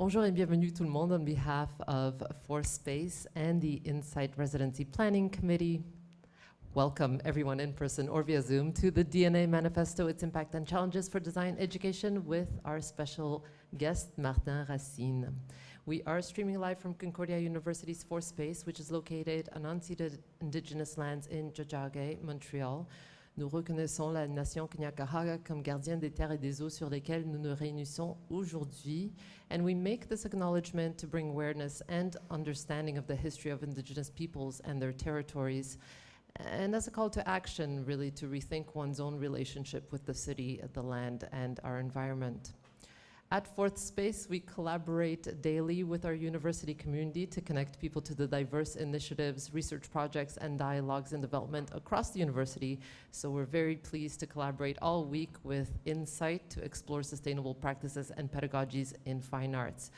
Bonjour et bienvenue tout le monde on behalf of Fourth Space and the In.Site Residency Planning Committee. Welcome everyone in person or via Zoom to the DNA Manifesto, Its Impact and Challenges for Design Education with our special guest, Martin Racine. We are streaming live from Concordia University's Fourth Space, which is located on unceded indigenous lands in Tiohtià:ke, Montreal. Nous reconnaissons la nation Kanien'kehá:ka comme gardienne des terres et des eaux sur lesquelles nous nous réunissons aujourd'hui. And we make this acknowledgement to bring awareness and understanding of the history of indigenous peoples and their territories, and as a call to action, really, to rethink one's own relationship with the city, the land, and our environment. At Fourth Space, we collaborate daily with our university community to connect people to the diverse initiatives, research projects, and dialogues in development across the university. So we're very pleased to collaborate all week with In.Site to explore sustainable practices and pedagogies in fine arts.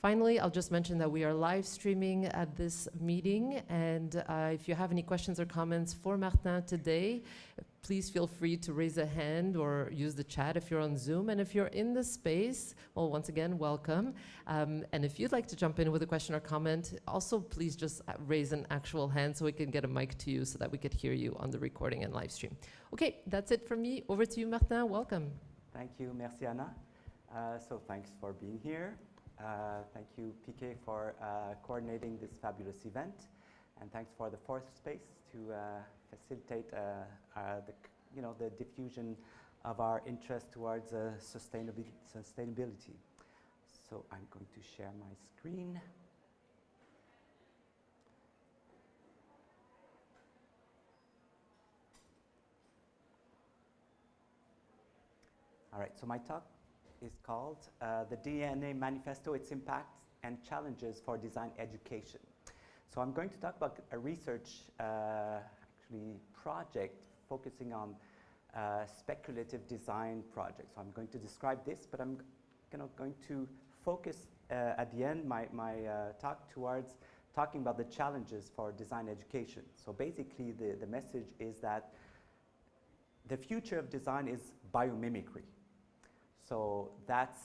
Finally, I'll just mention that we are live streaming at this meeting, and if you have any questions or comments for Martin today, please feel free to raise a hand or use the chat if you're on Zoom. And if you're in the space, well, once again, welcome. And if you'd like to jump in with a question or comment, also please just raise an actual hand so we can get a mic to you so that we could hear you on the recording and live stream. Okay, that's it from me. Over to you, Martin. Welcome. Thank you. Merci, Anna. So thanks for being here. Thank you, PK, for coordinating this fabulous event, and thanks for the Fourth Space to facilitate the diffusion of our interest towards sustainability. So I'm going to share my screen. All right, so my talk is called the DNA Manifesto, Its Impact and Challenges for Design Education. So I'm going to talk about a research project focusing on speculative design projects. So I'm going to describe this, but I'm going to focus at the end my talk towards talking about the challenges for design education. So basically the message is that the future of design is biomimicry. So that's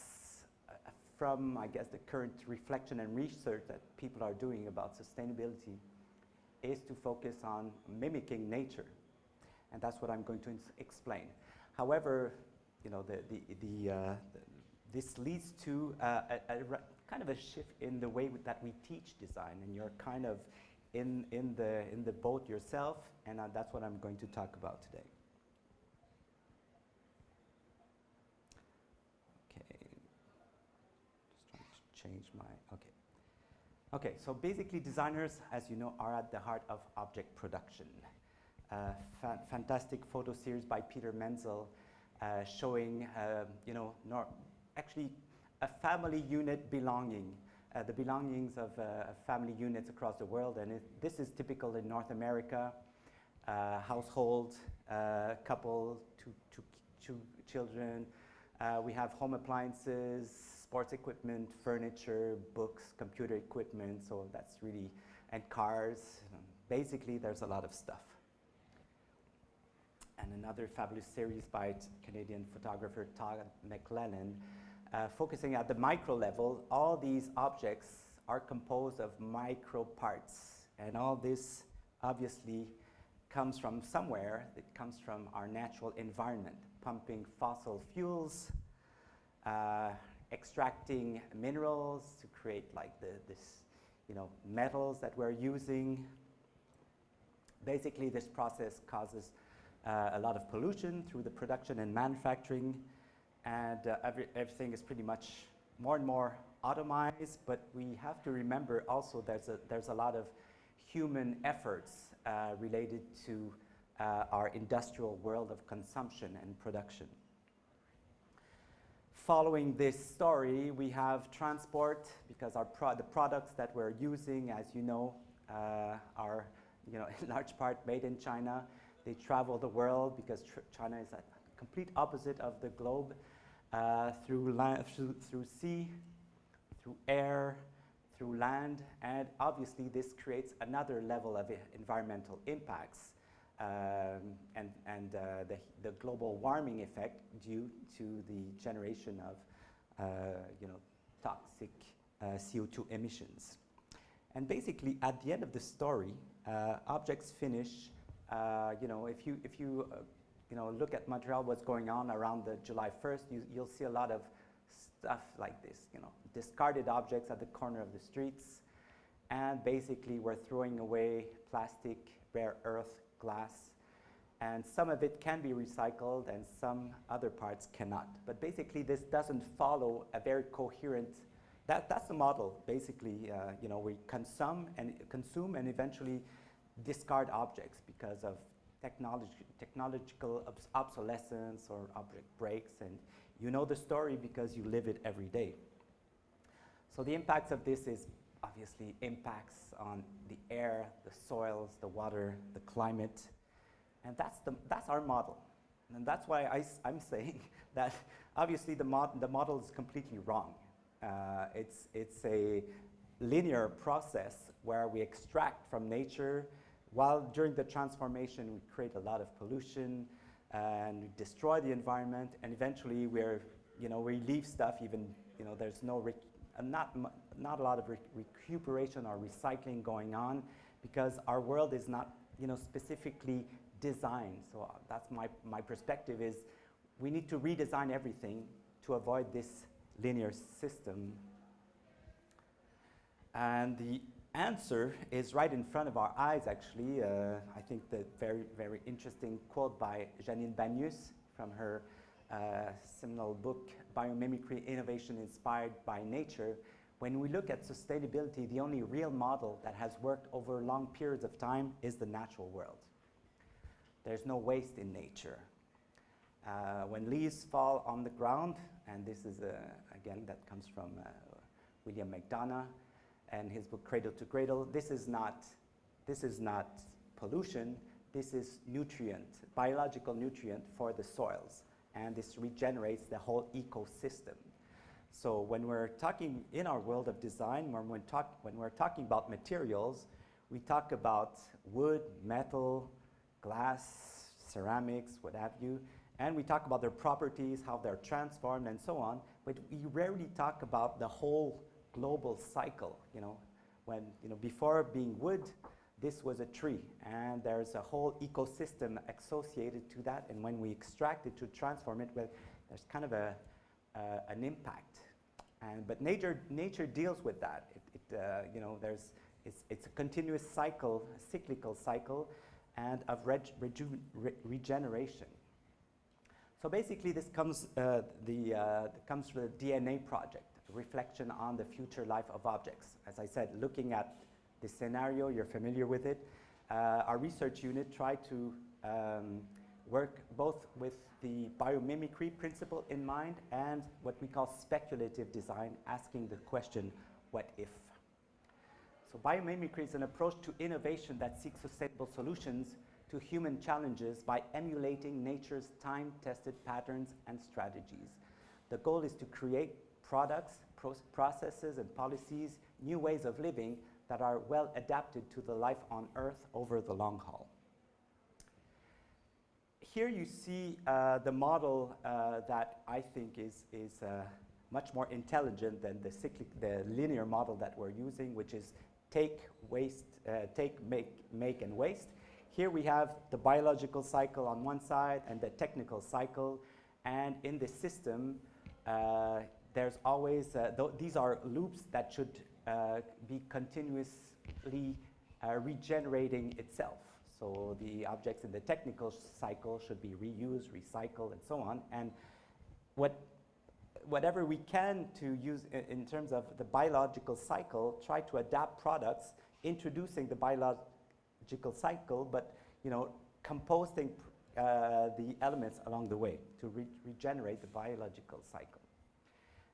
from, I guess, the current reflection and research that people are doing about sustainability is to focus on mimicking nature. And that's what I'm going to explain. However, this leads to kind of a shift in the way that we teach design, and you're kind of in the boat yourself, and that's what I'm going to talk about today. Change my, okay, so basically designers, as you know, are at the heart of object production. Fantastic photo series by Peter Menzel showing, actually a family unit belonging, the belongings of family units across the world, and this is typical in North America, household, couple, two children, we have home appliances, sports equipment, furniture, books, computer equipment, so that's really, and cars. Basically, there's a lot of stuff. And another fabulous series by Canadian photographer Todd McLellan, focusing at the micro level. All these objects are composed of micro parts, and all this obviously comes from somewhere. It comes from our natural environment, pumping fossil fuels, extracting minerals to create like metals that we're using. Basically, this process causes a lot of pollution through the production and manufacturing, and everything is pretty much more and more automized. But we have to remember also there's a lot of human efforts related to our industrial world of consumption and production. Following this story, we have transport, because the products that we're using, as you know, are in large part made in China. They travel the world because China is at the complete opposite of the globe, through sea, through air, through land, and obviously this creates another level of environmental impacts. And the global warming effect due to the generation of toxic CO2 emissions. And basically, at the end of the story, objects finish. If you look at Montreal, what's going on around the July 1st, you'll see a lot of stuff like this. Discarded objects at the corner of the streets, and basically we're throwing away plastic, rare earth, glass, and some of it can be recycled, and some other parts cannot. But basically, this doesn't follow a very coherent. That's the model. Basically, we consume and eventually discard objects because of technological obsolescence or object breaks, and you know the story because you live it every day. So the impacts of this is obviously impacts on the air, the soils, the water, the climate, and that's our model. And that's why I'm saying that obviously the model is completely wrong. It's a linear process where we extract from nature, while during the transformation we create a lot of pollution and we destroy the environment, and eventually we leave stuff. Even there's not a lot of recuperation or recycling going on because our world is not specifically designed. So that's my perspective is we need to redesign everything to avoid this linear system. And the answer is right in front of our eyes, actually. I think the very, very interesting quote by Janine Banyus from her seminal book, Biomimicry, Innovation Inspired by Nature. When we look at sustainability, the only real model that has worked over long periods of time is the natural world. There's no waste in nature. When leaves fall on the ground, and this is, again, that comes from William McDonough and his book Cradle to Cradle, this is not pollution, this is nutrient, biological nutrient for the soils, and this regenerates the whole ecosystem. So when we're talking in our world of design, when we're talking about materials, we talk about wood, metal, glass, ceramics, what have you, and we talk about their properties, how they're transformed, and so on, but we rarely talk about the whole global cycle. When before being wood, this was a tree, and there's a whole ecosystem associated to that, and when we extract it to transform it, well, there's kind of an impact. But nature deals with that. It's a continuous cycle, a cyclical cycle, and of regeneration. So basically, this comes from the DNA project, a reflection on the future life of objects. As I said, looking at the scenario, you're familiar with it. Our research unit tried to work both with the biomimicry principle in mind and what we call speculative design, asking the question, what if? So biomimicry is an approach to innovation that seeks sustainable solutions to human challenges by emulating nature's time-tested patterns and strategies. The goal is to create products, processes, and policies, new ways of living that are well adapted to the life on Earth over the long haul. Here you see the model that I think is much more intelligent than the linear model that we're using, which is take, make, and waste. Here we have the biological cycle on one side and the technical cycle, and in the system, there's always, these are loops that should be continuously regenerating itself. So the objects in the technical cycle should be reused, recycled, and so on. And whatever we can to use in terms of the biological cycle, try to adapt products, introducing the biological cycle, but composting the elements along the way to regenerate the biological cycle.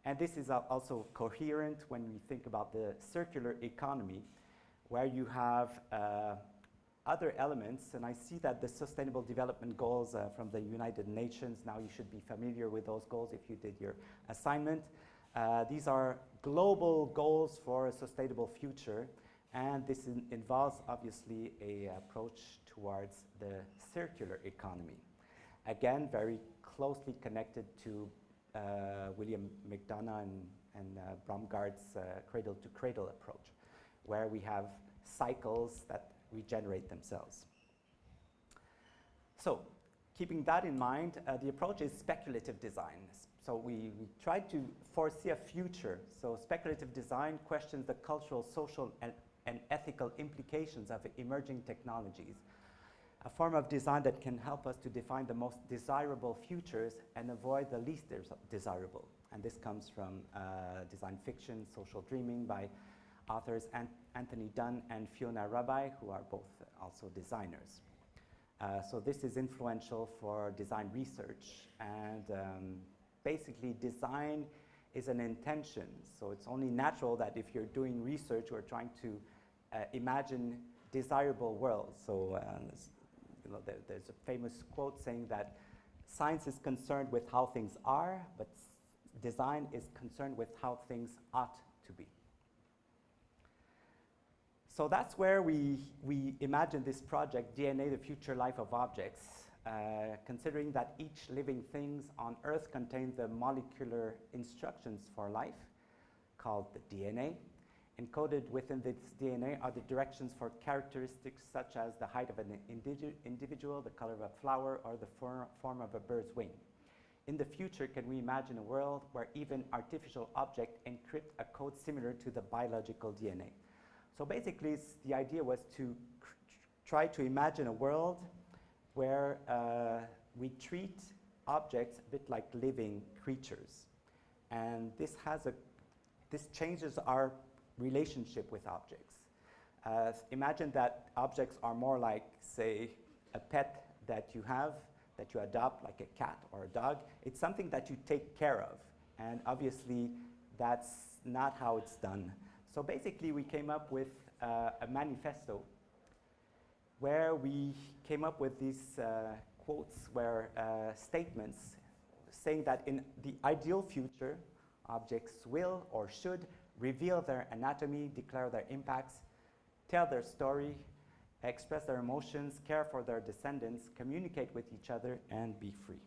And this is also coherent when we think about the circular economy, where you have other elements, and I see that the Sustainable Development Goals from the United Nations, now you should be familiar with those goals if you did your assignment. These are global goals for a sustainable future, and this involves obviously an approach towards the circular economy. Again, very closely connected to William McDonough and Baumgart's cradle-to-cradle approach, where we have cycles that regenerate themselves. So, keeping that in mind, the approach is speculative design. So we tried to foresee a future. So speculative design questions the cultural, social, and ethical implications of emerging technologies. A form of design that can help us to define the most desirable futures and avoid the least desirable. And this comes from design fiction, Social Dreaming, by authors Anthony Dunn and Fiona Rabai, who are both also designers. So this is influential for design research, and basically design is an intention. So it's only natural that if you're doing research or trying to imagine desirable worlds. So there's a famous quote saying that science is concerned with how things are, but design is concerned with how things ought to be. So that's where we imagine this project, DNA, the Future Life of Objects, considering that each living thing on Earth contains the molecular instructions for life, called the DNA. Encoded within this DNA are the directions for characteristics such as the height of an individual, the color of a flower, or the form of a bird's wing. In the future, can we imagine a world where even artificial objects encrypt a code similar to the biological DNA? So basically, the idea was to try to imagine a world where we treat objects a bit like living creatures. And this changes our relationship with objects. Imagine that objects are more like, say, a pet that you have, that you adopt, like a cat or a dog. It's something that you take care of. And obviously, that's not how it's done. So basically, we came up with a manifesto where we came up with these quotes, where statements saying that in the ideal future, objects will or should reveal their anatomy, declare their impacts, tell their story, express their emotions, care for their descendants, communicate with each other, and be free.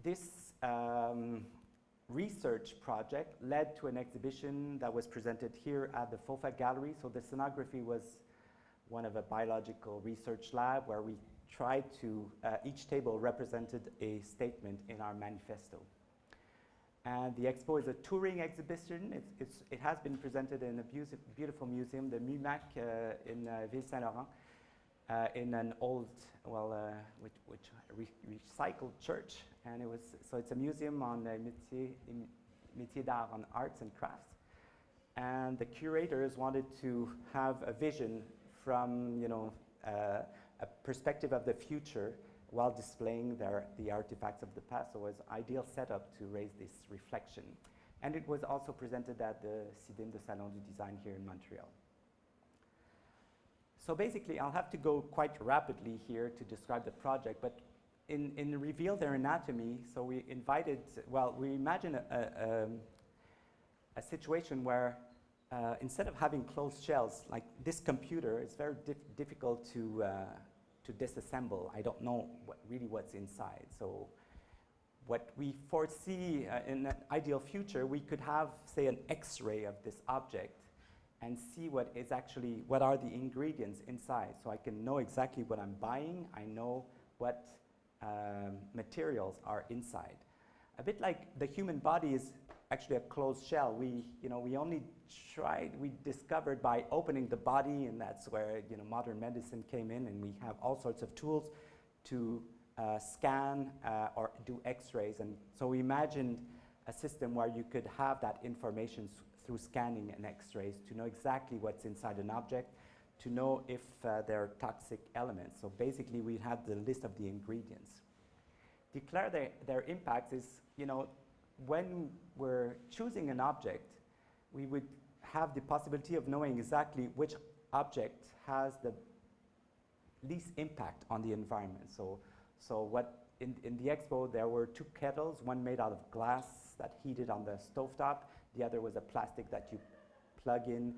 This research project led to an exhibition that was presented here at the FOFA Gallery. So the scenography was one of a biological research lab where we tried to, each table represented a statement in our manifesto. And the expo is a touring exhibition. It has been presented in a beautiful museum, the MUMAC in Ville-Saint-Laurent, in an old, which recycled church. And so it's a museum on métier d'art, on arts and crafts. And the curators wanted to have a vision from, a perspective of the future while displaying the artifacts of the past. So it was an ideal setup to raise this reflection. And it was also presented at the CIDIM, the Salon du Design here in Montreal. So basically, I'll have to go quite rapidly here to describe the project, but in Reveal Their Anatomy, so we imagine a situation where instead of having closed shells, like this computer, it's very difficult to disassemble. I don't know really what's inside. So what we foresee in an ideal future, we could have, say, an X-ray of this object and see what are the ingredients inside. So I can know exactly what I'm buying. I know what materials are inside. A bit like the human body is actually a closed shell. We discovered by opening the body, and that's where modern medicine came in, and we have all sorts of tools to scan or do X-rays. And so we imagined a system where you could have that information through scanning and X-rays to know exactly what's inside an object, to know if there are toxic elements. So basically, we had the list of the ingredients. Declare their impacts is, when we're choosing an object, we would have the possibility of knowing exactly which object has the least impact on the environment. So what in the expo, there were 2 kettles, one made out of glass that heated on the stovetop, the other was a plastic that you plug in,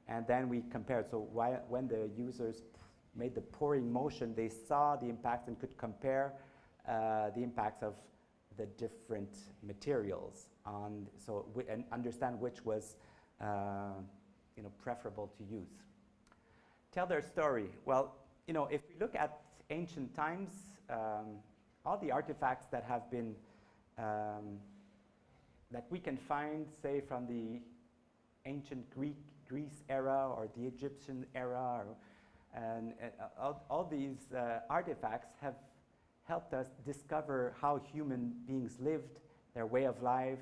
and then we compared. So when the users made the pouring motion, they saw the impacts and could compare the impacts of the different materials. on, and understand which was preferable to use. Tell their story. Well, if we look at ancient times, all the artifacts that have been that we can find, say, from the ancient Greece era or the Egyptian era, and all these artifacts have helped us discover how human beings lived, their way of life,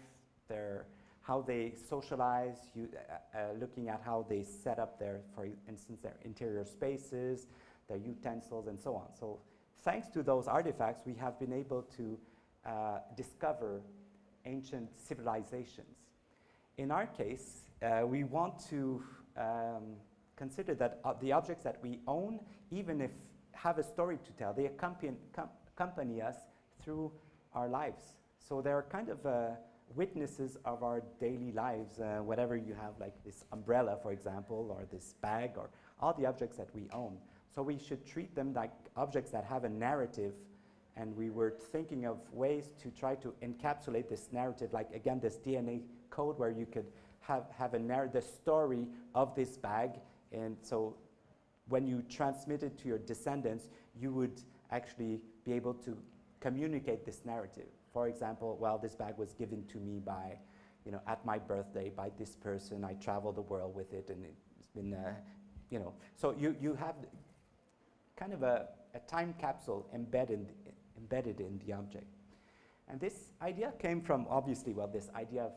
how they socialize, looking at how they set up for instance, their interior spaces, their utensils, and so on. So thanks to those artifacts, we have been able to discover ancient civilizations. In our case, we want to consider that the objects that we own, even if have a story to tell, they accompany us through our lives. So they're kind of witnesses of our daily lives, whatever you have, like this umbrella, for example, or this bag, or all the objects that we own. So we should treat them like objects that have a narrative, and we were thinking of ways to try to encapsulate this narrative, like, again, this DNA code where you could have the story of this bag, and so when you transmit it to your descendants, you would actually be able to communicate this narrative. For example, well, this bag was given to me by, at my birthday by this person. I traveled the world with it, and it's been, So you have kind of a time capsule embedded in the object. And this idea came from, obviously, well, this idea of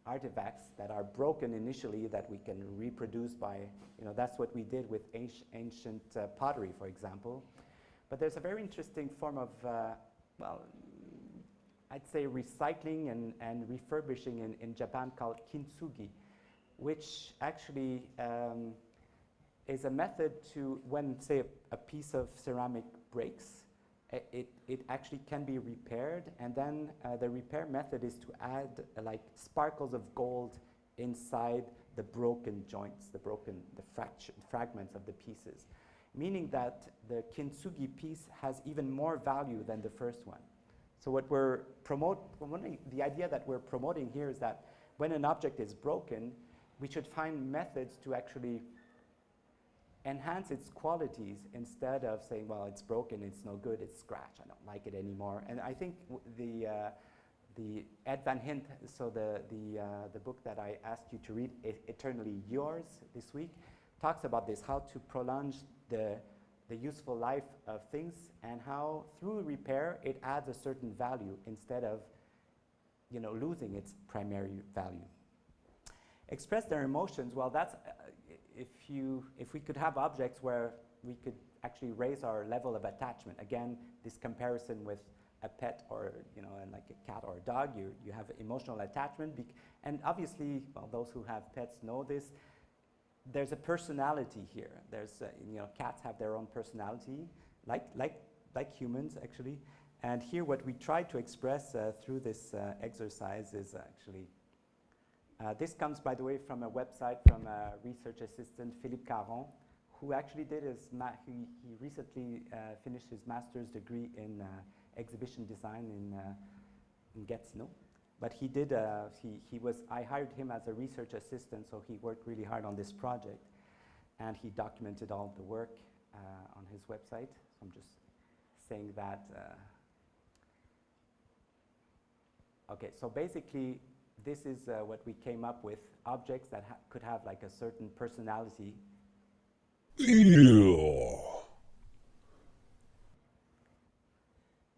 artifacts that are broken initially that we can reproduce by, that's what we did with ancient pottery, for example. But there's a very interesting form of, well, I'd say recycling and refurbishing in Japan called kintsugi, which actually is a method to, when, say, a piece of ceramic breaks, it actually can be repaired, and then the repair method is to add like sparkles of gold inside the broken joints, the fragments of the pieces, meaning that the kintsugi piece has even more value than the first one. So what we're the idea that we're promoting here is that when an object is broken, we should find methods to actually enhance its qualities instead of saying, well, it's broken, it's no good, it's scratch, I don't like it anymore. And I think the Ed Van Hint, so the book that I asked you to read, Eternally Yours, this week, talks about this, how to prolong the useful life of things, and how through repair it adds a certain value instead of losing its primary value. Express their emotions. Well, that's if we could have objects where we could actually raise our level of attachment. Again, this comparison with a pet or and like a cat or a dog, you have emotional attachment, and obviously, well, those who have pets know this. There's a personality here. There's cats have their own personality, like humans actually. And here, what we try to express through this exercise is actually. This comes, by the way, from a website from a research assistant, Philippe Caron, who actually did he recently finished his master's degree in exhibition design in Gatineau. But he did, I hired him as a research assistant, so he worked really hard on this project, and he documented all the work on his website. So I'm just saying that. Okay, so basically, this is what we came up with, objects that could have like a certain personality.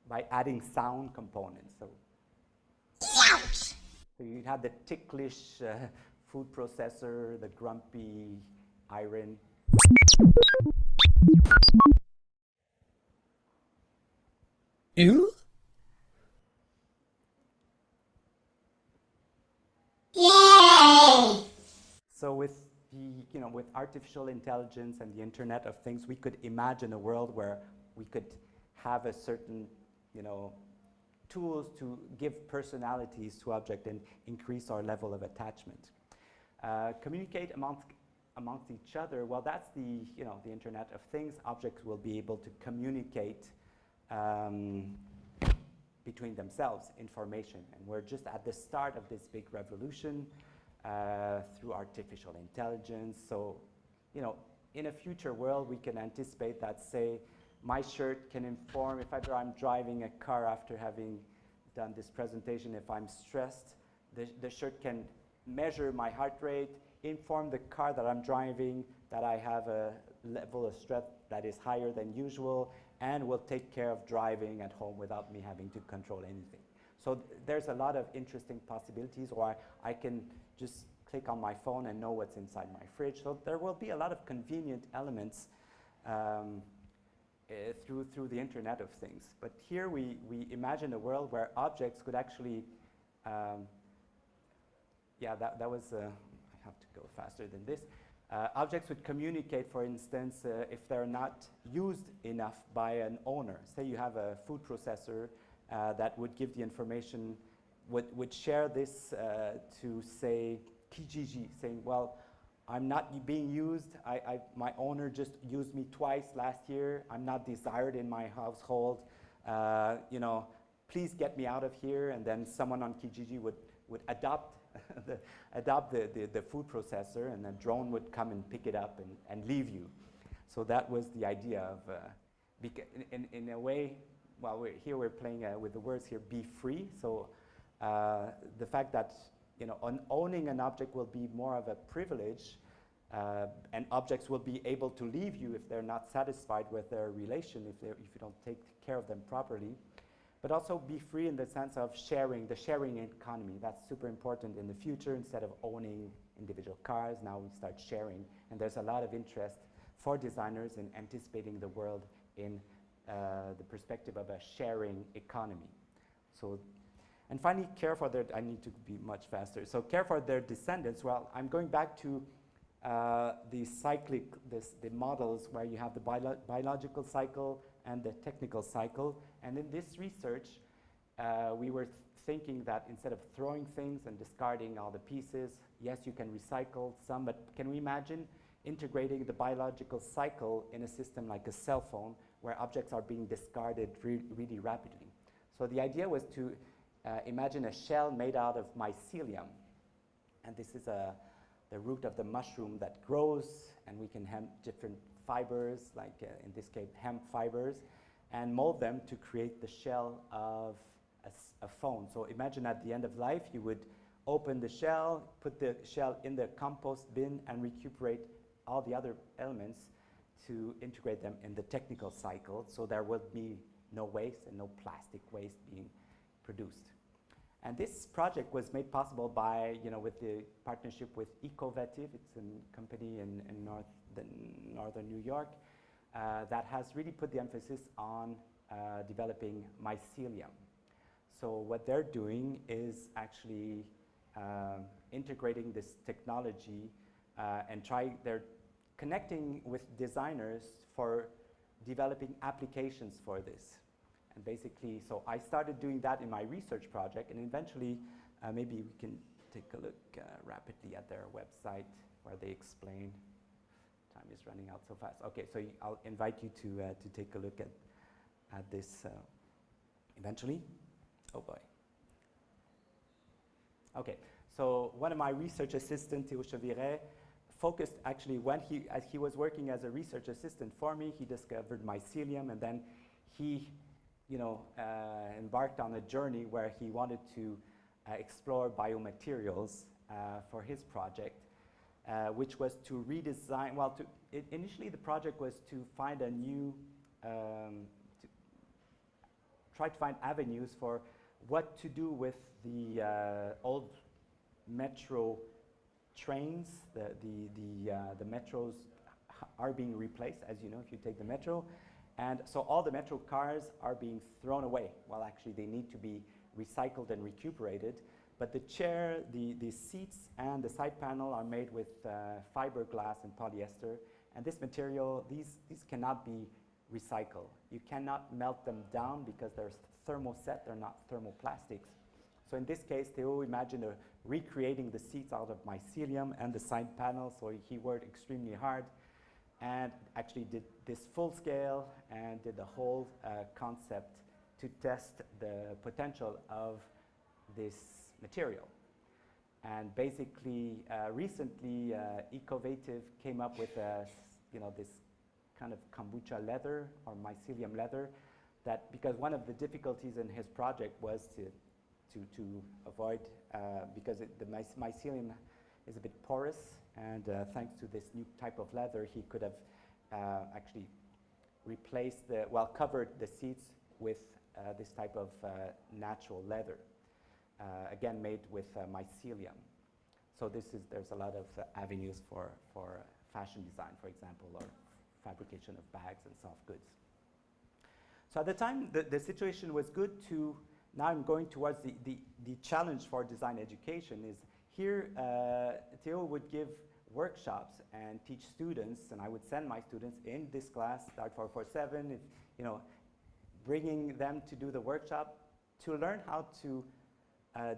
By adding sound components. So you have the ticklish food processor, the grumpy iron. Ew? So with with artificial intelligence and the Internet of Things, we could imagine a world where we could have a certain, tools to give personalities to objects and increase our level of attachment. Communicate amongst each other. Well, that's the Internet of Things. Objects will be able to communicate between themselves information. And we're just at the start of this big revolution through artificial intelligence. So, you know, in a future world, we can anticipate that, say, my shirt can inform if ever I'm driving a car after having done this presentation, if I'm stressed, the shirt can measure my heart rate, inform the car that I'm driving that I have a level of stress that is higher than usual, and will take care of driving at home without me having to control anything. So there's a lot of interesting possibilities, or I can just click on my phone and know what's inside my fridge. So there will be a lot of convenient elements through the Internet of Things. But here we imagine a world where objects could actually, yeah, that was, I have to go faster than this. Objects would communicate, for instance, if they're not used enough by an owner. Say you have a food processor that would give the information, would share this to, say, Kijiji, saying, well, I'm not being used. My owner just used me twice last year. I'm not desired in my household. You know, please get me out of here. And then someone on Kijiji would adopt the food processor, and a drone would come and pick it up and leave you. So that was the idea of, in a way, well, we're playing with the words here, be free. So the fact that, you know, owning an object will be more of a privilege, and objects will be able to leave you if they're not satisfied with their relation, if you don't take care of them properly. But also be free in the sense of sharing, the sharing economy. That's super important in the future. Instead of owning individual cars, now we start sharing. And there's a lot of interest for designers in anticipating the world in the perspective of a sharing economy. So, and finally, care for their, I need to be much faster. So care for their descendants. Well, I'm going back to the cyclic, the models where you have the biological cycle and the technical cycle. And in this research, we were thinking that instead of throwing things and discarding all the pieces, yes, you can recycle some, but can we imagine integrating the biological cycle in a system like a cell phone where objects are being discarded really rapidly? So the idea was to imagine a shell made out of mycelium. And this is the root of the mushroom that grows, and we can hemp different fibers, like in this case, hemp fibers, and mold them to create the shell of a phone. So imagine at the end of life, you would open the shell, put the shell in the compost bin, and recuperate all the other elements to integrate them in the technical cycle, so there will be no waste and no plastic waste being produced. And this project was made possible by, you know, with the partnership with Ecovative. It's a company in northern New York that has really put the emphasis on developing mycelium. So what they're doing is actually integrating this technology and they're connecting with designers for developing applications for this. And basically, so I started doing that in my research project, and eventually, maybe we can take a look rapidly at their website where they explain. Time is running out so fast. Okay, so I'll invite you to take a look at this eventually. Oh boy. Okay, so one of my research assistants, Théo Cheviret, focused actually as he was working as a research assistant for me, he discovered mycelium, and then he, you know, embarked on a journey where he wanted to explore biomaterials for his project, which was to redesign, well, initially the project was to find a new, try to find avenues for what to do with the old metro trains. The metros are being replaced, as you know, if you take the metro. And so all the metro cars are being thrown away. Well, actually, they need to be recycled and recuperated. But the chair, the seats, and the side panel are made with fiberglass and polyester. And this material, these cannot be recycled. You cannot melt them down because they're thermoset, they're not thermoplastics. So in this case, Theo imagined recreating the seats out of mycelium and the side panel. So he worked extremely hard and actually did this full scale and did the whole concept to test the potential of this material. And basically, recently, Ecovative came up with this kind of kombucha leather or mycelium leather, that because one of the difficulties in his project was to avoid, because the mycelium is a bit porous, and thanks to this new type of leather, he could have actually replaced covered the seats with this type of natural leather, again made with mycelium. So there's a lot of avenues for fashion design, for example, or fabrication of bags and soft goods. So at the time, the situation was good to, now I'm going towards the challenge for design education is here, Theo would give workshops and teach students, and I would send my students in this class, Art 447, bringing them to do the workshop to learn how to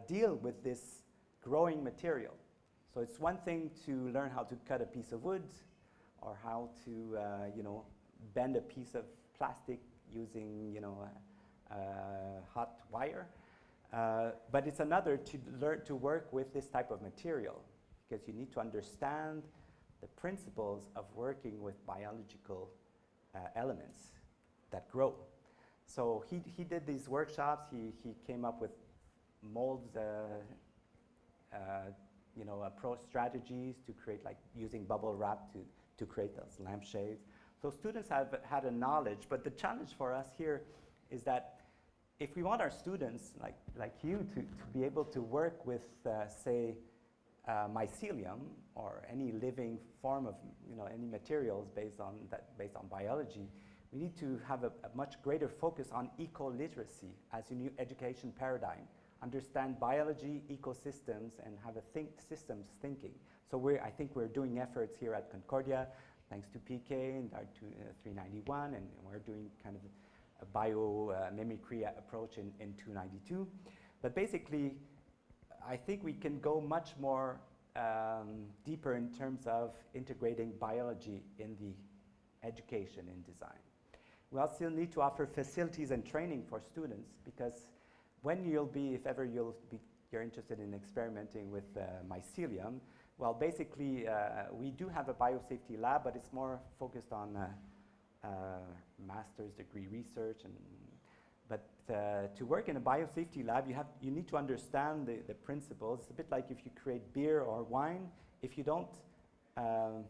deal with this growing material. So it's one thing to learn how to cut a piece of wood, or how to bend a piece of plastic using hot wire, but it's another to learn to work with this type of material, because you need to understand the principles of working with biological elements that grow. So he did these workshops. He came up with molds, approach strategies to create, like using bubble wrap to create those lampshades. So students have had a knowledge, but the challenge for us here is that if we want our students, like you, to be able to work with, say, mycelium or any living form of, any materials based on biology, we need to have a much greater focus on eco-literacy as a new education paradigm. Understand biology, ecosystems, and have a systems thinking. So I think we're doing efforts here at Concordia, thanks to PK and our 391, and we're doing kind of a biomimicry approach in 292. But basically, I think we can go much more deeper in terms of integrating biology in the education in design. We also need to offer facilities and training for students, because when if ever you're interested in experimenting with mycelium, well, basically, we do have a biosafety lab, but it's more focused on master's degree research. But to work in a biosafety lab, you need to understand the principles. It's a bit like if you create beer or wine. If you don't, I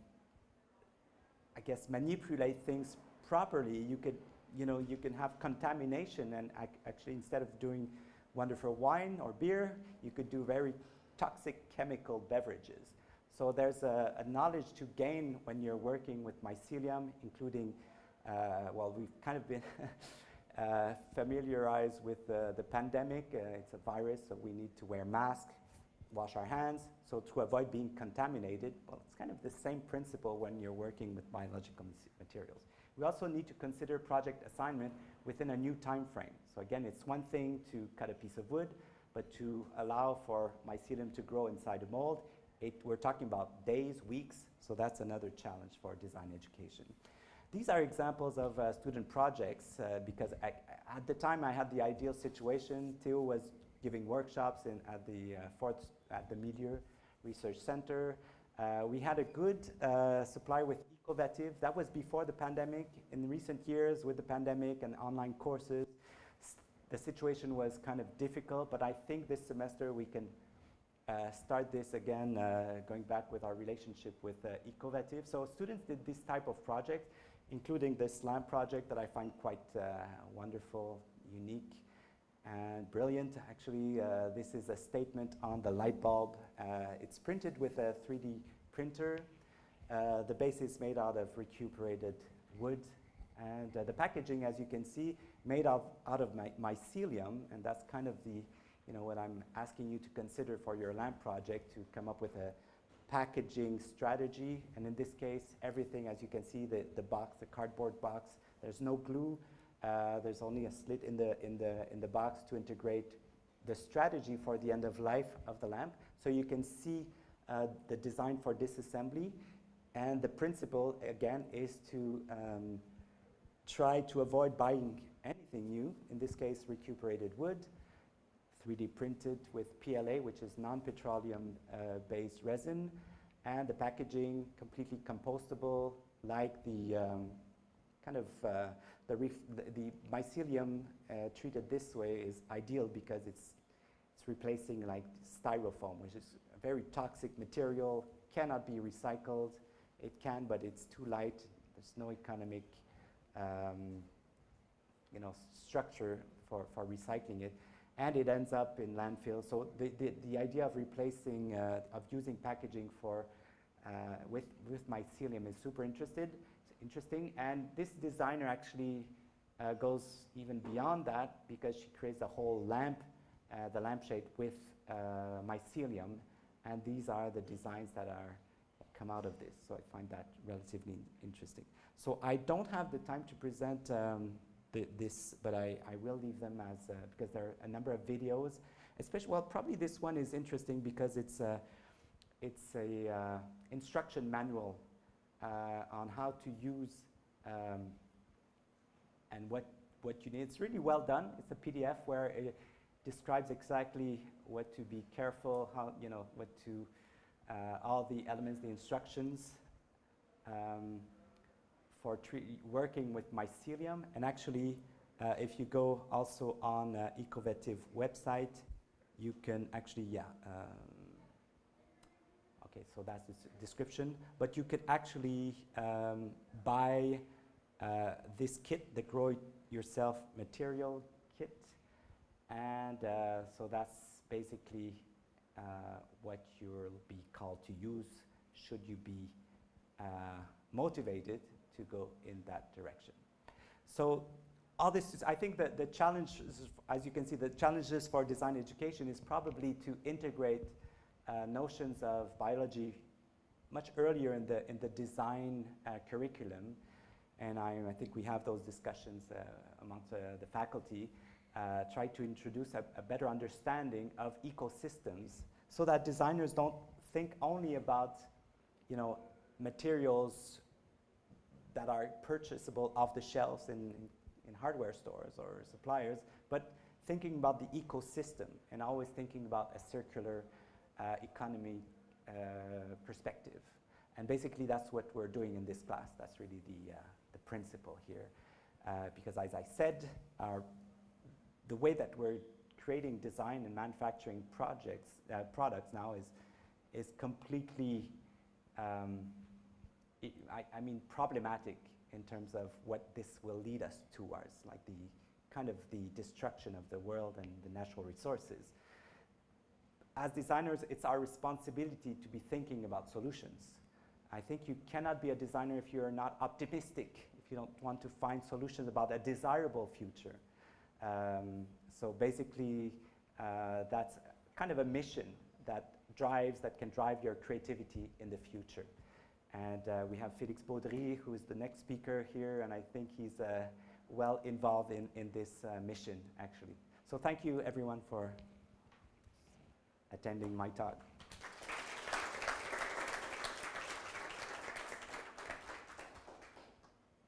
guess, manipulate things properly, you can have contamination, and actually, instead of doing wonderful wine or beer, you could do very toxic chemical beverages. So there's a knowledge to gain when you're working with mycelium, including, we've kind of been familiarized with the pandemic. It's a virus, so we need to wear masks, wash our hands, so to avoid being contaminated. Well, it's kind of the same principle when you're working with biological materials. We also need to consider project assignment within a new time frame. So again, it's one thing to cut a piece of wood, but to allow for mycelium to grow inside a mold, we're talking about days, weeks, so that's another challenge for design education. These are examples of student projects, because at the time I had the ideal situation. Theo was giving workshops at the Meteor Research Center. We had a good supply with Ecovative. That was before the pandemic. In recent years, with the pandemic and online courses, the situation was kind of difficult, but I think this semester we can start this again, going back with our relationship with Ecovative. So students did this type of project, including this lamp project that I find quite wonderful, unique, and brilliant. Actually, this is a statement on the light bulb. It's printed with a 3D printer. The base is made out of recuperated wood, and the packaging, as you can see, made out of mycelium, and that's kind of what I'm asking you to consider for your lamp project, to come up with a packaging strategy. And in this case, everything, as you can see, the box, the cardboard box, there's no glue. There's only a slit in the box to integrate the strategy for the end of life of the lamp. So you can see the design for disassembly. And the principle, again, is to try to avoid buying anything new, in this case recuperated wood, 3D printed with PLA, which is non-petroleum based resin, and the packaging completely compostable, like the the mycelium treated this way is ideal because it's replacing like styrofoam, which is a very toxic material, cannot be recycled. It can, but it's too light. There's no economic structure for recycling it, and it ends up in landfill. So the idea of replacing, of using packaging for with mycelium is super interesting. And this designer actually goes even beyond that, because she creates a whole lamp, the lampshade with mycelium, and these are the designs that come out of this. So I find that relatively interesting. So I don't have the time to present this, but I will leave them as, because there are a number of videos, especially, well, probably this one is interesting because it's a instruction manual on how to use and what you need. It's really well done. It's a PDF where it describes exactly what to be careful, how, what to, all the elements, the instructions for working with mycelium. And actually, if you go also on Ecovative website, you can actually, okay, so that's the description. But you could actually buy this kit, the Grow Yourself material kit. And so that's basically what you'll be called to use should you be motivated to go in that direction. So all this is, I think that the challenge, as you can see, the challenges for design education is probably to integrate notions of biology much earlier in the design curriculum. And I think we have those discussions amongst the faculty, try to introduce a better understanding of ecosystems so that designers don't think only about, materials that are purchasable off the shelves in hardware stores or suppliers, but thinking about the ecosystem and always thinking about a circular economy perspective. And basically that's what we're doing in this class. That's really the principle here. Because as I said, the way that we're creating design and manufacturing products now is completely, problematic in terms of what this will lead us towards, like the destruction of the world and the natural resources. As designers, it's our responsibility to be thinking about solutions. I think you cannot be a designer if you're not optimistic, if you don't want to find solutions about a desirable future. So basically, that's kind of a mission that can drive your creativity in the future. And we have Félix Baudry, who is the next speaker here, and I think he's well involved in this mission, actually. So thank you, everyone, for attending my talk.